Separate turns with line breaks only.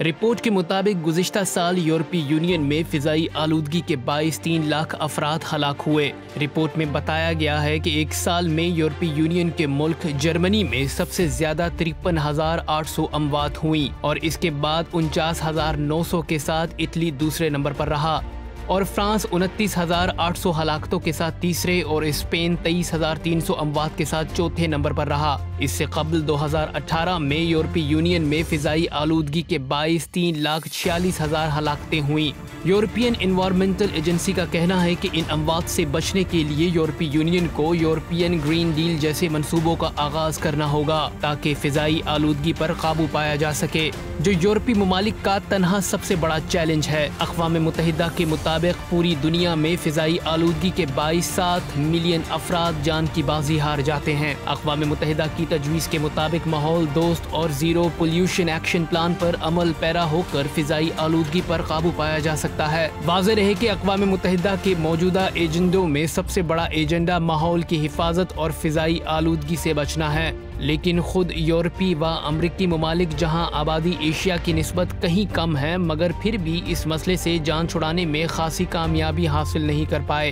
Report के मुताबिक गुज़िश्ता साल यूरोपीय यूनियन में फिजाई आलूदगी के 3 लाख अफराद हलाक हुए। रिपोर्ट में बताया गया है कि एक साल में यूरोपीय यूनियन के मुल्क जर्मनी में सबसे ज्यादा 53,800 अमवात हुई और इसके बाद 49,900 के साथ इटली दूसरे नंबर पर रहा और फ्रांस 29,800 हलाकतों के साथ तीसरे और स्पेन 23,300 अमवात के साथ चौथे नंबर पर रहा। इससे कबल 2018 में यूरोपीय यूनियन में फिजाई आलूदगी के 3,46,000 हलाकतें हुई। यूरोपियन एनवायरमेंटल एजेंसी का कहना है कि इन अमवात से बचने के लिए यूरोपीय यूनियन को यूरोपियन ग्रीन डील जैसे मंसूबों का आगाज करना होगा ताकि फिजाई आलूदगी पर काबू पाया जा सके, जो यूरोपीय ममालिक का तनहा सबसे बड़ा चैलेंज है। अक़वाम मुत्तहिदा के मुताबिक पूरी दुनिया में फिजाई आलूदगी के 22.7 मिलियन अफराद जान की बाजी हार जाते हैं। अक़वाम मुत्तहिदा की तजवीज़ के मुताबिक माहौल दोस्त और जीरो पोल्यूशन एक्शन प्लान पर अमल पैरा होकर फिजाई आलूदगी पर काबू पाया जा सकता है। वाज़ेह है कि अक़वाम मुत्तहिदा के मौजूदा एजेंडों में सबसे बड़ा एजेंडा माहौल की हिफाजत और फिजाई आलूदगी से बचना है, लेकिन खुद यूरोपीय व अमरीकी ममालिक जहां आबादी एशिया की निस्बत कहीं कम है, मगर फिर भी इस मसले से जान छुड़ाने में खासी कामयाबी हासिल नहीं कर पाए।